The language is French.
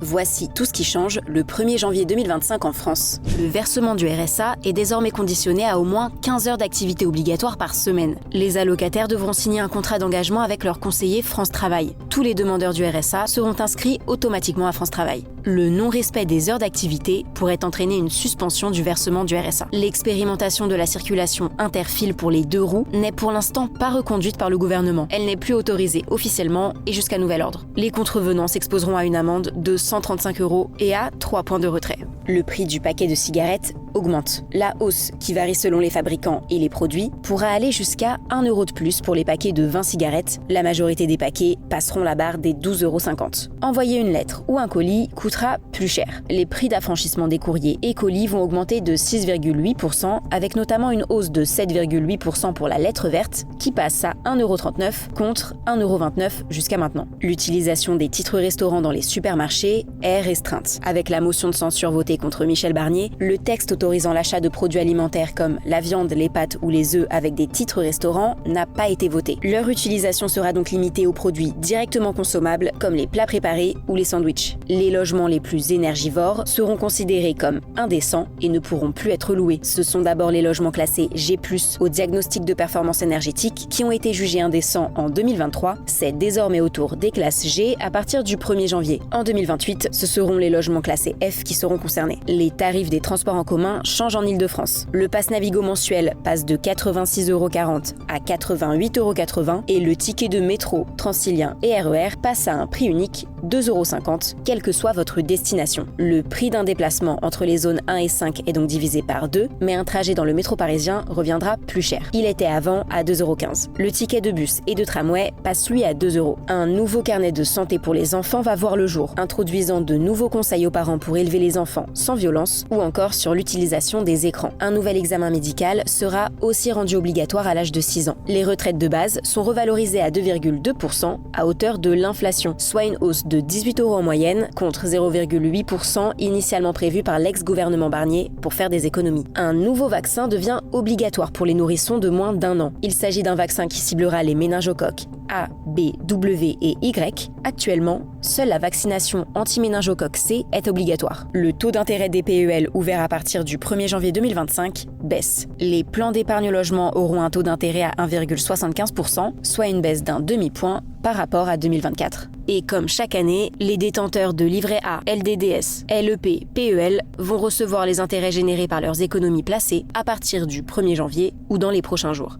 Voici tout ce qui change le 1er janvier 2025 en France. Le versement du RSA est désormais conditionné à au moins 15 heures d'activité obligatoire par semaine. Les allocataires devront signer un contrat d'engagement avec leur conseiller France Travail. Tous les demandeurs du RSA seront inscrits automatiquement à France Travail. Le non-respect des heures d'activité pourrait entraîner une suspension du versement du RSA. L'expérimentation de la circulation interfile pour les 2 roues n'est pour l'instant pas reconduite par le gouvernement. Elle n'est plus autorisée officiellement et jusqu'à nouvel ordre. Les contrevenants s'exposeront à une amende de 135 € et à 3 points de retrait. Le prix du paquet de cigarettes augmente. La hausse, qui varie selon les fabricants et les produits, pourra aller jusqu'à 1 € de plus pour les paquets de 20 cigarettes. La majorité des paquets passeront la barre des 12,50 €. Envoyer une lettre ou un colis coûtera plus cher. Les prix d'affranchissement des courriers et colis vont augmenter de 6,8%, avec notamment une hausse de 7,8% pour la lettre verte, qui passe à 1,39 € contre 1,29 € jusqu'à maintenant. L'utilisation des titres restaurants dans les supermarchés est restreinte. Avec la motion de censure votée contre Michel Barnier, le texte autorisant l'achat de produits alimentaires comme la viande, les pâtes ou les œufs avec des titres restaurants n'a pas été voté. Leur utilisation sera donc limitée aux produits directement consommables comme les plats préparés ou les sandwichs. Les logements les plus énergivores seront considérés comme indécents et ne pourront plus être loués. Ce sont d'abord les logements classés G+, au diagnostic de performance énergétique qui ont été jugés indécents en 2023. C'est désormais au tour des classes G à partir du 1er janvier. En 2028, ce seront les logements classés F qui seront concernés. Les tarifs des transports en commun changent en Île-de-France. Le pass Navigo mensuel passe de 86,40 € à 88,80 € et le ticket de métro, Transilien et RER passe à un prix unique, 2,50 €, quelle que soit votre destination. Le prix d'un déplacement entre les zones 1 et 5 est donc divisé par 2, mais un trajet dans le métro parisien reviendra plus cher. Il était avant à 2,15 €. Le ticket de bus et de tramway passe lui à 2 €. Un nouveau carnet de santé pour les enfants va voir le jour, introduisant de nouveaux conseils aux parents pour élever les enfants sans violence ou encore sur l'utilisation des écrans. Un nouvel examen médical sera aussi rendu obligatoire à l'âge de 6 ans. Les retraites de base sont revalorisées à 2,2% à hauteur de l'inflation, soit une hausse de 18 € en moyenne contre 0,8% initialement prévu par l'ex-gouvernement Barnier pour faire des économies. Un nouveau vaccin devient obligatoire pour les nourrissons de moins d'1 an. Il s'agit d'un vaccin qui ciblera les méningocoques A, B, W et Y. Actuellement, seule la vaccination anti-méningocoque C est obligatoire. Le taux d'intérêt des PEL ouvert à partir du 1er janvier 2025 baisse. Les plans d'épargne logement auront un taux d'intérêt à 1,75%, soit une baisse d'un demi-point par rapport à 2024. Et comme chaque année, les détenteurs de livret A, LDDS, LEP, PEL vont recevoir les intérêts générés par leurs économies placées à partir du 1er janvier ou dans les prochains jours.